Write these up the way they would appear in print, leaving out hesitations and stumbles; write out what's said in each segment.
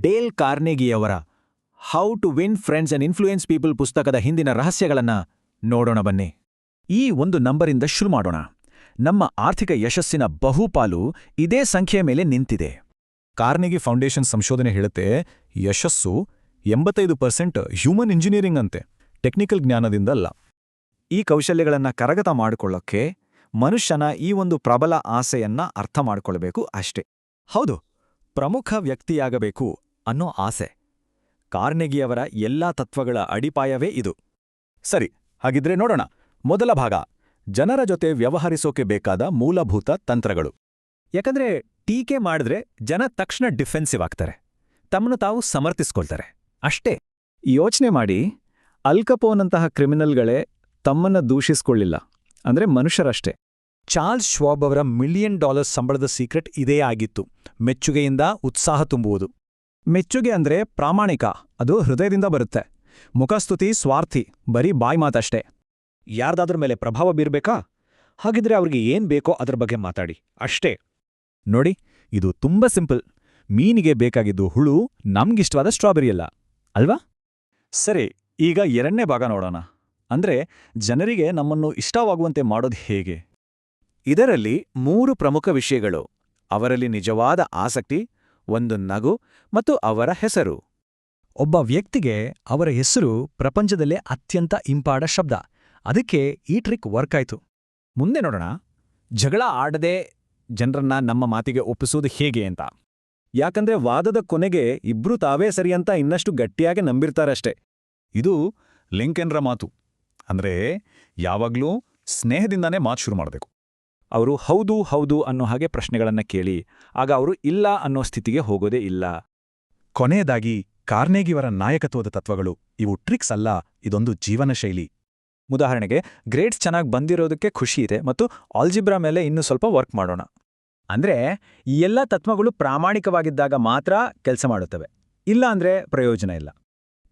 Dale ಕಾರ್ನೆಗಿಯವರ how to win friends and influence people ಪುಸ್ತಕದ ಹಿಂದಿನ ರಹಸ್ಯಗಳನ್ನ ನೋಡೋಣ ಬನ್ನಿ. ಈ ಒಂದು ನಂಬರಿಂದ ಶುರು ಮಾಡೋಣ. ನಮ್ಮ ಆರ್ಥಿಕ ಯಶಸ್ಸಿನ ಬಹುಪಾಲು ಇದೇ ಸಂಖ್ಯೆಯ ಮೇಲೆ ನಿಂತಿದೆ. ಕಾರ್ನೆಗಿ ಫೌಂಡೇಶನ್ ಸಂಶೋಧನೆ ಹೇಳುತ್ತೆ, ಯಶಸ್ಸು 85% ಹ್ಯೂಮನ್ ಇಂಜಿನಿಯರಿಂಗ್ ಅಂತೆ, ಟೆಕ್ನಿಕಲ್ ಜ್ಞಾನದಿಂದಲ್ಲ. ಈ ಕೌಶಲ್ಯಗಳನ್ನ ಕರಗತ ಮಾಡಿಕೊಳ್ಳೋಕ್ಕೆ ಮನುಷ್ಯನ ಈ ಒಂದು ಪ್ರಬಲ ಆಸೆಯನ್ನ ಅರ್ಥ ಮಾಡಿಕೊಳ್ಬೇಕು ಅಷ್ಟೇ. ಹೌದು, ಪ್ರಮುಖ ವ್ಯಕ್ತಿಯಾಗಬೇಕು ಅನ್ನೋ ಆಸೆ. ಕಾರ್ನೆಗಿಯವರ ಎಲ್ಲಾ ತತ್ವಗಳ ಅಡಿಪಾಯವೇ ಇದು. ಸರಿ, ಹಾಗಿದ್ರೆ ನೋಡೋಣ. ಮೊದಲ ಭಾಗ, ಜನರ ಜೊತೆ ವ್ಯವಹರಿಸೋಕೆ ಬೇಕಾದ ಮೂಲಭೂತ ತಂತ್ರಗಳು. ಯಾಕಂದ್ರೆ ಟೀಕೆ ಮಾಡಿದ್ರೆ ಜನ ತಕ್ಷಣ ಡಿಫೆನ್ಸಿವ್ ಆಗ್ತಾರೆ, ತಮ್ಮನ್ನು ತಾವು ಸಮರ್ಥಿಸ್ಕೊಳ್ತಾರೆ ಅಷ್ಟೇ. ಯೋಚನೆ ಮಾಡಿ, ಅಲ್ ಕಪೋನಂತಹ ಕ್ರಿಮಿನಲ್ಗಳೇ ತಮ್ಮನ್ನ ದೂಷಿಸ್ಕೊಳ್ಳಿಲ್ಲ, ಅಂದ್ರೆ ಮನುಷ್ಯರಷ್ಟೇ. ಚಾರ್ಲ್ಸ್ ಶ್ವಾಬ್ ಅವರ $1 ಮಿಲಿಯನ್ ಸಂಬಳದ ಸೀಕ್ರೆಟ್ ಇದೇ ಆಗಿತ್ತು, ಮೆಚ್ಚುಗೆಯಿಂದ ಉತ್ಸಾಹ ತುಂಬುವುದು. ಮೆಚ್ಚುಗೆ ಅಂದ್ರೆ ಪ್ರಾಮಾಣಿಕ, ಅದು ಹೃದಯದಿಂದ ಬರುತ್ತೆ. ಮುಖಸ್ತುತಿ ಸ್ವಾರ್ಥಿ, ಬರೀ ಬಾಯ್ ಮಾತಷ್ಟೇ. ಯಾರ್ದಾದ್ರ ಮೇಲೆ ಪ್ರಭಾವ ಬೀರ್ಬೇಕಾ? ಹಾಗಿದ್ರೆ ಅವ್ರಿಗೆ ಏನ್ ಬೇಕೋ ಅದ್ರ ಬಗ್ಗೆ ಮಾತಾಡಿ ಅಷ್ಟೇ. ನೋಡಿ, ಇದು ತುಂಬಾ ಸಿಂಪಲ್. ಮೀನಿಗೆ ಬೇಕಾಗಿದ್ದು ಹುಳು, ನಮ್ಗಿಷ್ಟವಾದ ಸ್ಟ್ರಾಬೆರಿ ಅಲ್ಲ, ಅಲ್ವಾ? ಸರಿ, ಈಗ ಎರಡನೇ ಭಾಗ ನೋಡೋಣ. ಅಂದ್ರೆ ಜನರಿಗೆ ನಮ್ಮನ್ನು ಇಷ್ಟವಾಗುವಂತೆ ಮಾಡೋದು ಹೇಗೆ. ಇದರಲ್ಲಿ 3 ಪ್ರಮುಖ ವಿಷಯಗಳು: ಅವರಲ್ಲಿ ನಿಜವಾದ ಆಸಕ್ತಿ, ಒಂದು ನಗು ಮತ್ತು ಅವರ ಹೆಸರು. ಒಬ್ಬ ವ್ಯಕ್ತಿಗೆ ಅವರ ಹೆಸರು ಪ್ರಪಂಚದಲ್ಲೇ ಅತ್ಯಂತ ಇಂಪಾದ ಶಬ್ದ. ಅದಕ್ಕೆ ಈ ಟ್ರಿಕ್ ವರ್ಕ್ ಆಯ್ತು. ಮುಂದೆ ನೋಡೋಣ, ಜಗಳ ಆಡದೆ ಜನರನ್ನ ನಮ್ಮ ಮಾತಿಗೆ ಒಪ್ಪಿಸೋದು ಹೇಗೆ ಅಂತ. ಯಾಕಂದ್ರೆ ವಾದದ ಕೊನೆಗೆ ಇಬ್ರೂ ತಾವೇ ಸರಿ ಅಂತ ಇನ್ನಷ್ಟು ಗಟ್ಟಿಯಾಗಿ ನಂಬಿರ್ತಾರಷ್ಟೇ. ಇದು ಲಿಂಕನ್ರ ಮಾತು. ಅಂದ್ರೆ ಯಾವಾಗ್ಲೂ ಸ್ನೇಹದಿಂದಾನೇ ಮಾತು ಶುರು ಮಾಡಬೇಕು. ಅವರು ಹೌದು ಹೌದು ಅನ್ನೋ ಹಾಗೆ ಪ್ರಶ್ನೆಗಳನ್ನ ಕೇಳಿ, ಆಗ ಅವರು ಇಲ್ಲ ಅನ್ನೋ ಸ್ಥಿತಿಗೆ ಹೋಗೋದೇ ಇಲ್ಲ. ಕೊನೆಯದಾಗಿ, ಕಾರ್ನೆಗಿಯವರ ನಾಯಕತ್ವದ ತತ್ವಗಳು. ಇವು ಟ್ರಿಕ್ಸ್ ಅಲ್ಲ, ಇದೊಂದು ಜೀವನ ಶೈಲಿ. ಉದಾಹರಣೆಗೆ, ಗ್ರೇಡ್ಸ್ ಚೆನ್ನಾಗಿ ಬಂದಿರೋದಕ್ಕೆ ಖುಷಿ ಇದೆ ಮತ್ತು ಆಲ್ಜಿಬ್ರಾ ಮೇಲೆ ಇನ್ನೂ ಸ್ವಲ್ಪ ವರ್ಕ್ ಮಾಡೋಣ. ಅಂದ್ರೆ ಈ ಎಲ್ಲ ತತ್ವಗಳು ಪ್ರಾಮಾಣಿಕವಾಗಿದ್ದಾಗ ಮಾತ್ರ ಕೆಲಸ ಮಾಡುತ್ತವೆ, ಇಲ್ಲ ಅಂದ್ರೆ ಪ್ರಯೋಜನ ಇಲ್ಲ.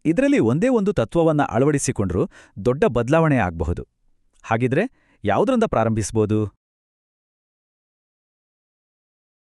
ಇದರಲ್ಲಿ ಒಂದೇ ಒಂದು ತತ್ವವನ್ನ ಅಳವಡಿಸಿಕೊಂಡ್ರೂ ದೊಡ್ಡ ಬದಲಾವಣೆ ಆಗಬಹುದು. ಹಾಗಿದ್ರೆ ಯಾವುದರಿಂದ ಪ್ರಾರಂಭಿಸಬಹುದು?